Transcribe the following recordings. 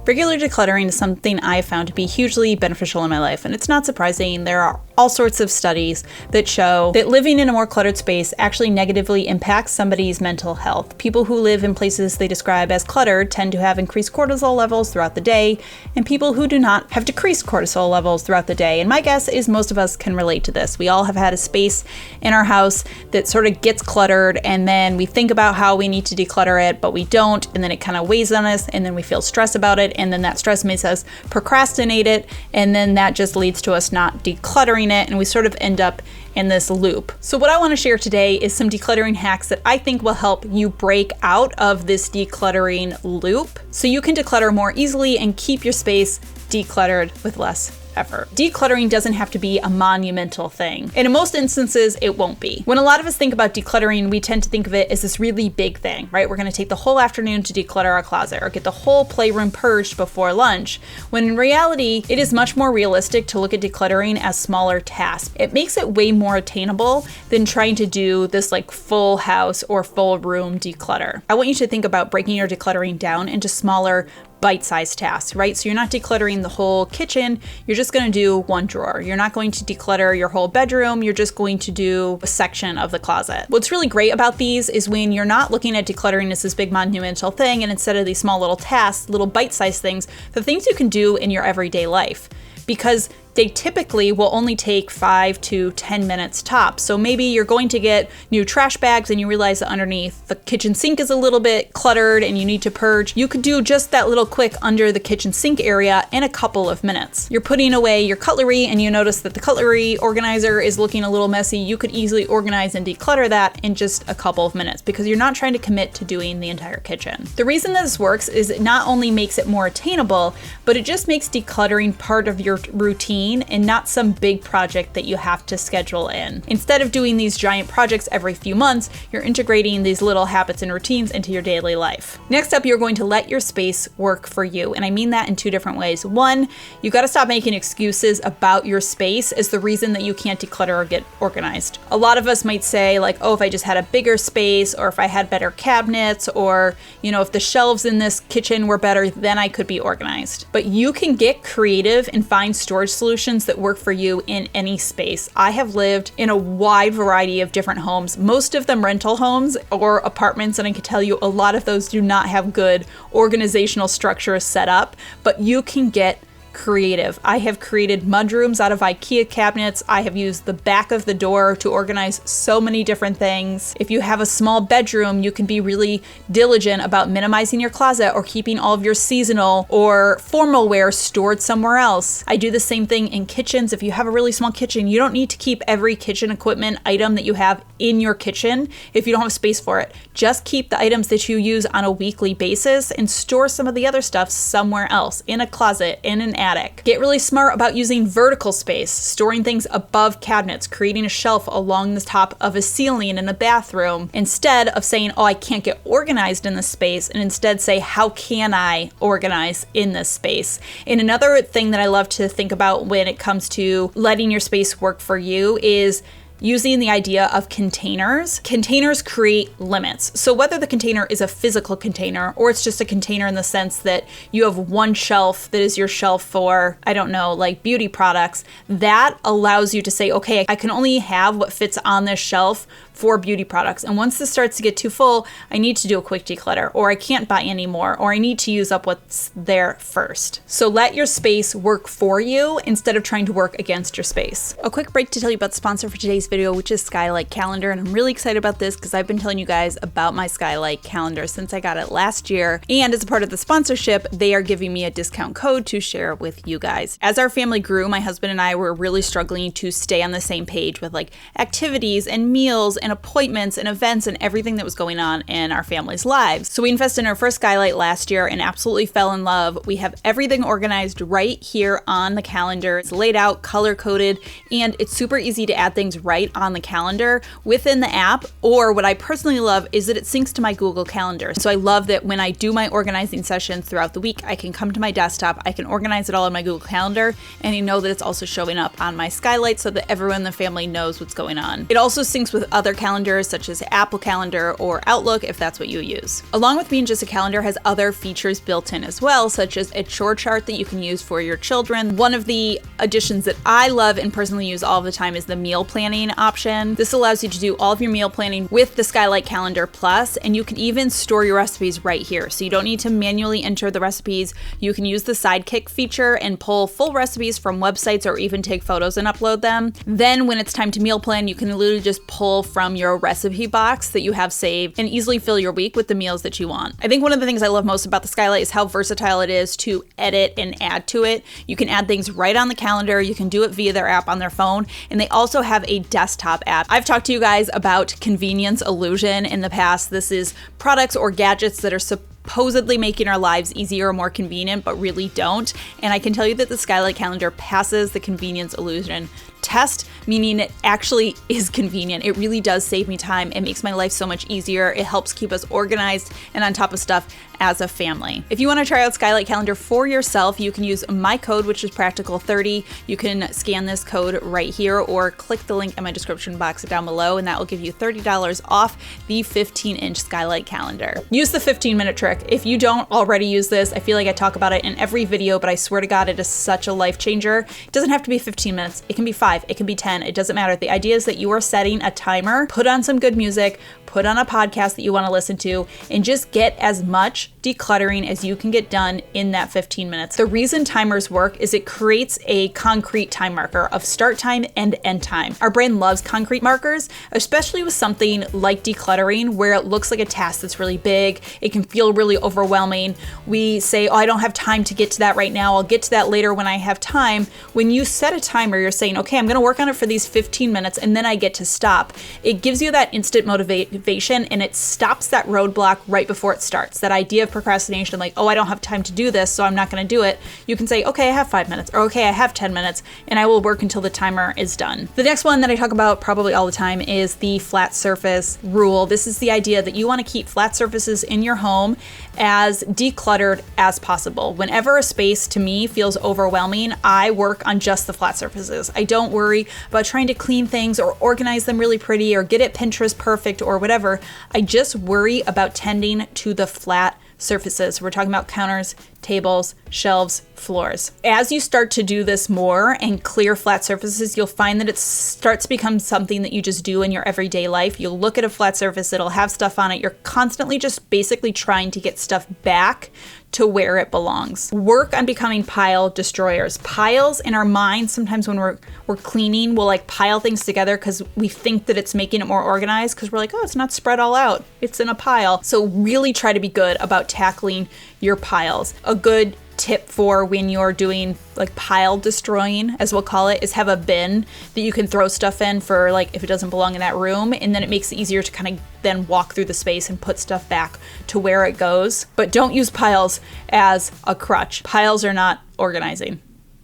Regular decluttering is something I have found to be hugely beneficial in my life, and it's not surprising. There are all sorts of studies that show that living in a more cluttered space actually negatively impacts somebody's mental health. People who live in places they describe as cluttered tend to have increased cortisol levels throughout the day, and people who do not have decreased cortisol levels throughout the day. And my guess is most of us can relate to this. We all have had a space in our house that sort of gets cluttered, and then we think about how we need to declutter it, but we don't, and then it kind of weighs on us, and then we feel stress about it, and then that stress makes us procrastinate it, and then that just leads to us not decluttering it, and we sort of end up in this loop. So what I want to share today is some decluttering hacks that I think will help you break out of this decluttering loop so you can declutter more easily and keep your space decluttered with less effort. Decluttering doesn't have to be a monumental thing, and in most instances it won't be. When a lot of us think about decluttering, we tend to think of it as this really big thing, right? We're going to take the whole afternoon to declutter our closet or get the whole playroom purged before lunch, when in reality it is much more realistic to look at decluttering as smaller tasks. It makes it way more attainable than trying to do this like full house or full room declutter. I want you to think about breaking your decluttering down into smaller bite-sized tasks, right? So you're not decluttering the whole kitchen, you're just going to do one drawer. You're not going to declutter your whole bedroom, you're just going to do a section of the closet. What's really great about these is when you're not looking at decluttering as this big monumental thing, and instead of these small little tasks, little bite-sized things, the things you can do in your everyday life. Because they typically will only take 5 to 10 minutes tops. So maybe you're going to get new trash bags and you realize that underneath the kitchen sink is a little bit cluttered and you need to purge. You could do just that little quick under the kitchen sink area in a couple of minutes. You're putting away your cutlery and you notice that the cutlery organizer is looking a little messy. You could easily organize and declutter that in just a couple of minutes because you're not trying to commit to doing the entire kitchen. The reason that this works is it not only makes it more attainable, but it just makes decluttering part of your routine and not some big project that you have to schedule in. Instead of doing these giant projects every few months, you're integrating these little habits and routines into your daily life. Next up, you're going to let your space work for you. And I mean that in two different ways. One, you got to stop making excuses about your space as the reason that you can't declutter or get organized. A lot of us might say like, oh, if I just had a bigger space, or if I had better cabinets, or, you know, if the shelves in this kitchen were better, then I could be organized. But you can get creative and find storage solutions that work for you in any space. I have lived in a wide variety of different homes, most of them rental homes or apartments, and I can tell you a lot of those do not have good organizational structures set up, but you can get creative. I have created mudrooms out of IKEA cabinets. I have used the back of the door to organize so many different things. If you have a small bedroom, you can be really diligent about minimizing your closet or keeping all of your seasonal or formal wear stored somewhere else. I do the same thing in kitchens. If you have a really small kitchen, you don't need to keep every kitchen equipment item that you have in your kitchen if you don't have space for it. Just keep the items that you use on a weekly basis and store some of the other stuff somewhere else, in a closet, in an attic. Get really smart about using vertical space, storing things above cabinets, creating a shelf along the top of a ceiling in a bathroom, instead of saying, oh, I can't get organized in this space, and instead say, how can I organize in this space? And another thing that I love to think about when it comes to letting your space work for you is using the idea of containers. Containers create limits. So whether the container is a physical container or it's just a container in the sense that you have one shelf that is your shelf for, I don't know, like beauty products, that allows you to say, okay, I can only have what fits on this shelf for beauty products. And once this starts to get too full, I need to do a quick declutter, or I can't buy any more, or I need to use up what's there first. So let your space work for you instead of trying to work against your space. A quick break to tell you about the sponsor for today's video, which is Skylight Calendar. And I'm really excited about this because I've been telling you guys about my Skylight Calendar since I got it last year. And as a part of the sponsorship, they are giving me a discount code to share with you guys. As our family grew, my husband and I were really struggling to stay on the same page with like activities and meals and appointments and events and everything that was going on in our family's lives. So we invested in our first Skylight last year and absolutely fell in love. We have everything organized right here on the calendar. It's laid out, color-coded, and it's super easy to add things right on the calendar within the app. Or what I personally love is that it syncs to my Google Calendar. So I love that when I do my organizing sessions throughout the week, I can come to my desktop, I can organize it all in my Google Calendar, and you know that it's also showing up on my Skylight so that everyone in the family knows what's going on. It also syncs with other other calendars such as Apple Calendar or Outlook if that's what you use. Along with being just a calendar has other features built in as well, such as a chore chart that you can use for your children. One of the additions that I love and personally use all the time is the meal planning option. This allows you to do all of your meal planning with the Skylight Calendar Plus, and you can even store your recipes right here. So you don't need to manually enter the recipes. You can use the Sidekick feature and pull full recipes from websites or even take photos and upload them. Then when it's time to meal plan, you can literally just pull from your recipe box that you have saved and easily fill your week with the meals that you want. I think one of the things I love most about the Skylight is how versatile it is to edit and add to it. You can add things right on the calendar. You can do it via their app on their phone, and they also have a desktop app. I've talked to you guys about convenience illusion in the past. This is products or gadgets that are supposedly making our lives easier or more convenient, but really don't. And I can tell you that the Skylight Calendar passes the convenience illusion test, meaning it actually is convenient. It really does save me time. It makes my life so much easier. It helps keep us organized and on top of stuff as a family. If you want to try out Skylight Calendar for yourself, you can use my code, which is Practical30. You can scan this code right here or click the link in my description box down below, and that will give you $30 off the 15-inch Skylight Calendar. Use the 15-minute trick. If you don't already use this, I feel like I talk about it in every video, but I swear to God, it is such a life changer. It doesn't have to be 15 minutes. It can be 5. It can be 10. It doesn't matter. The idea is that you are setting a timer, put on some good music, put on a podcast that you want to listen to, and just get as much decluttering as you can get done in that 15 minutes. The reason timers work is it creates a concrete time marker of start time and end time. Our brain loves concrete markers, especially with something like decluttering, where it looks like a task that's really big. It can feel really overwhelming. We say, oh, I don't have time to get to that right now. I'll get to that later when I have time. When you set a timer, you're saying, okay, I'm going to work on it for these 15 minutes and then I get to stop. It gives you that instant motivation and it stops that roadblock right before it starts. That idea of procrastination, like, oh, I don't have time to do this, so I'm not going to do it. You can say, okay, I have 5 minutes, or okay, I have 10 minutes, and I will work until the timer is done. The next one that I talk about probably all the time is the flat surface rule. This is the idea that you want to keep flat surfaces in your home as decluttered as possible. Whenever a space to me feels overwhelming, I work on just the flat surfaces. I don't worry about trying to clean things or organize them really pretty or get it Pinterest perfect or whatever. I just worry about tending to the flat surfaces. We're talking about counters, tables, shelves, floors. As you start to do this more and clear flat surfaces, you'll find that it starts to become something that you just do in your everyday life. You'll look at a flat surface, it'll have stuff on it. You're constantly just basically trying to get stuff back to where it belongs. Work on becoming pile destroyers. Piles in our minds, sometimes when we're cleaning, we'll like pile things together because we think that it's making it more organized because we're like, oh, it's not spread all out. It's in a pile. So really try to be good about tackling your piles. A good tip for when you're doing like pile destroying, as we'll call it, is have a bin that you can throw stuff in for like if it doesn't belong in that room, and then it makes it easier to kind of then walk through the space and put stuff back to where it goes. But don't use piles as a crutch. Piles are not organizing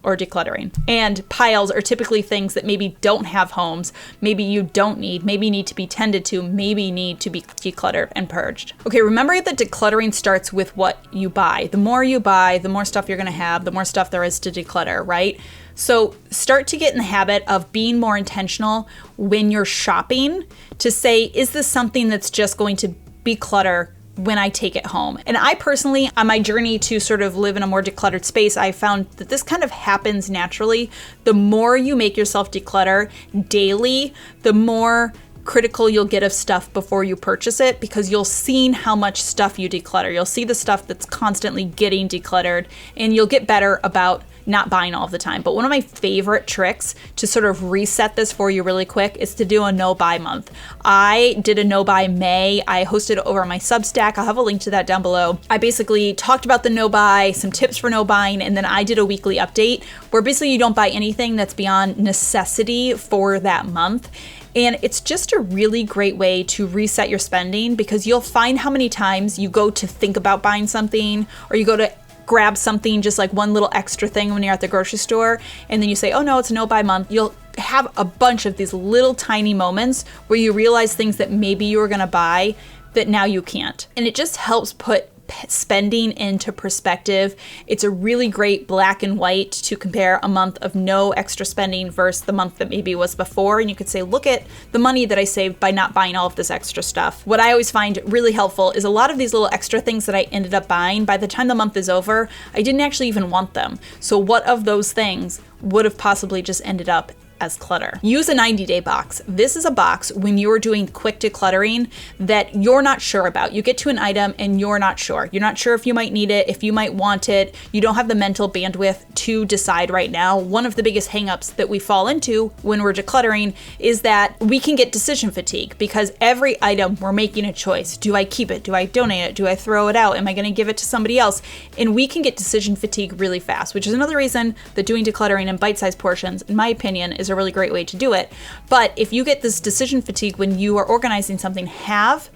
or decluttering. And piles are typically things that maybe don't have homes, maybe you don't need, maybe need to be tended to, maybe need to be decluttered and purged. Okay, remember that decluttering starts with what you buy. The more you buy, the more stuff you're gonna have, the more stuff there is to declutter, right? So start to get in the habit of being more intentional when you're shopping to say, is this something that's just going to be clutter when I take it home? And I personally, on my journey to sort of live in a more decluttered space, I found that this kind of happens naturally. The more you make yourself declutter daily, the more critical you'll get of stuff before you purchase it, because you'll see how much stuff you declutter. You'll see the stuff that's constantly getting decluttered, and you'll get better about not buying all the time. But one of my favorite tricks to sort of reset this for you really quick is to do a no-buy month. I did a no-buy May. I hosted it over on my Substack. I'll have a link to that down below. I basically talked about the no-buy, some tips for no-buying, and then I did a weekly update where basically you don't buy anything that's beyond necessity for that month. And it's just a really great way to reset your spending, because you'll find how many times you go to think about buying something, or you go to grab something, just like one little extra thing when you're at the grocery store, and then you say, oh no, it's a no buy month. You'll have a bunch of these little tiny moments where you realize things that maybe you were gonna buy that now you can't. And it just helps put spending into perspective. It's a really great black and white to compare a month of no extra spending versus the month that maybe was before. And you could say, look at the money that I saved by not buying all of this extra stuff. What I always find really helpful is a lot of these little extra things that I ended up buying, by the time the month is over, I didn't actually even want them. So what of those things would have possibly just ended up as clutter? Use a 90-day box. This is a box when you're doing quick decluttering that you're not sure about. You get to an item and you're not sure. You're not sure if you might need it, if you might want it. You don't have the mental bandwidth to decide right now. One of the biggest hangups that we fall into when we're decluttering is that we can get decision fatigue, because every item we're making a choice. Do I keep it? Do I donate it? Do I throw it out? Am I going to give it to somebody else? And we can get decision fatigue really fast, which is another reason that doing decluttering in bite-sized portions, in my opinion, is a really great way to do it. But if you get this decision fatigue when you are organizing something, have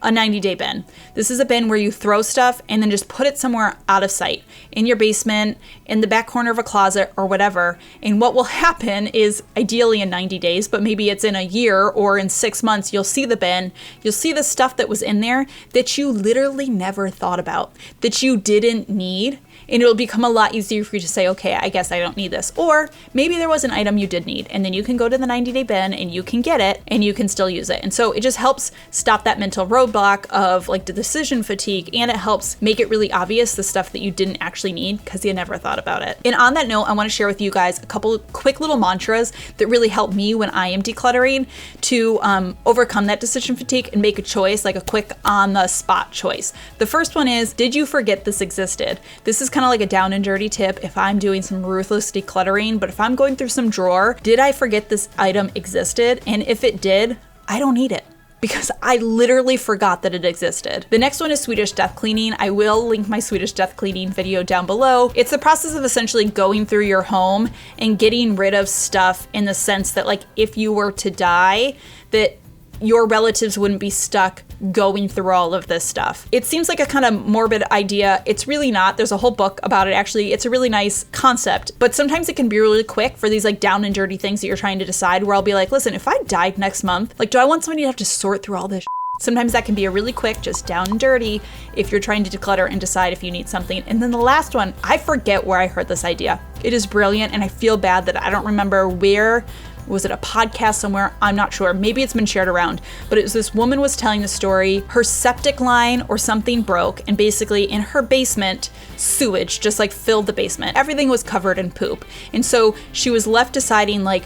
a 90-day bin. This is a bin where you throw stuff and then just put it somewhere out of sight, in your basement, in the back corner of a closet, or whatever. And what will happen is, ideally in 90 days, but maybe it's in a year or in 6 months, you'll see the bin, you'll see the stuff that was in there that you literally never thought about, that you didn't need. And it'll become a lot easier for you to say, okay, I guess I don't need this. Or maybe there was an item you did need, and then you can go to the 90-day bin and you can get it and you can still use it. And so it just helps stop that mental roadblock of like the decision fatigue, and it helps make it really obvious the stuff that you didn't actually need because you never thought about it. And on that note, I want to share with you guys a couple quick little mantras that really help me when I am decluttering to overcome that decision fatigue and make a choice, like a quick on the spot choice. The first one is, did you forget this existed? This is kind of like a down and dirty tip if I'm doing some ruthless decluttering, but if I'm going through some drawer, did I forget this item existed? And if it did, I don't need it, because I literally forgot that it existed. The next one is Swedish death cleaning. I will link my Swedish death cleaning video down below. It's the process of essentially going through your home and getting rid of stuff, in the sense that, like, if you were to die, that your relatives wouldn't be stuck going through all of this stuff. It seems like a kind of morbid idea. It's really not. There's a whole book about it, actually. It's a really nice concept, but sometimes it can be really quick for these like down and dirty things that you're trying to decide, where I'll be like, listen, if I died next month, like, do I want somebody to have to sort through all this shit? Sometimes that can be a really quick, just down and dirty if you're trying to declutter and decide if you need something. And then the last one, I forget where I heard this idea. It is brilliant, and I feel bad that I don't remember where. Was it a podcast somewhere? I'm not sure. Maybe it's been shared around, but it was this woman was telling the story. Her septic line or something broke, and basically in her basement, sewage just like filled the basement. Everything was covered in poop. And so she was left deciding, like,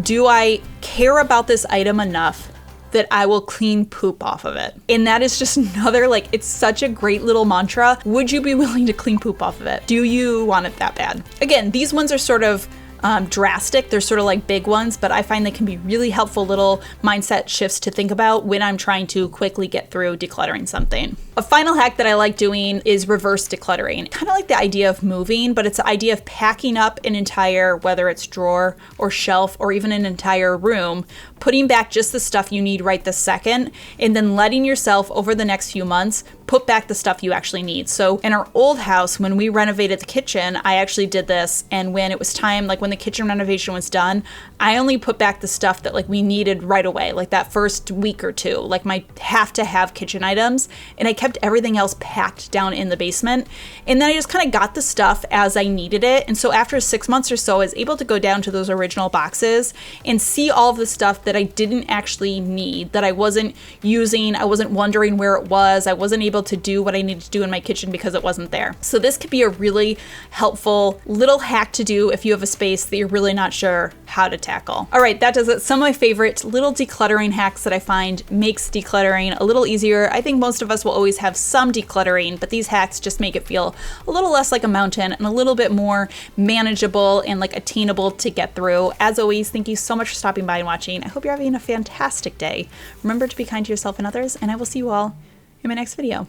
do I care about this item enough that I will clean poop off of it? And that is just another, like, it's such a great little mantra. Would you be willing to clean poop off of it? Do you want it that bad? Again, these ones are sort of drastic. They're sort of like big ones, but I find they can be really helpful little mindset shifts to think about when I'm trying to quickly get through decluttering something. A final hack that I like doing is reverse decluttering. Kind of like the idea of moving, but it's the idea of packing up an entire, whether it's drawer or shelf or even an entire room, putting back just the stuff you need right this second, and then letting yourself over the next few months put back the stuff you actually need. So in our old house, when we renovated the kitchen, I actually did this. And when it was time, like when the kitchen renovation was done, I only put back the stuff that like we needed right away, like that first week or two, like my have to have kitchen items. And I kept everything else packed down in the basement. And then I just kind of got the stuff as I needed it. And so after 6 months or so, I was able to go down to those original boxes and see all of the stuff that I didn't actually need, that I wasn't using. I wasn't wondering where it was. I wasn't able to do what I needed to do in my kitchen because it wasn't there. So this could be a really helpful little hack to do if you have a space that you're really not sure how to tackle. All right, that does it. Some of my favorite little decluttering hacks that I find makes decluttering a little easier. I think most of us will always have some decluttering, but these hacks just make it feel a little less like a mountain and a little bit more manageable and like attainable to get through. As always, thank you so much for stopping by and watching. I hope you're having a fantastic day. Remember to be kind to yourself and others, and I will see you all in my next video.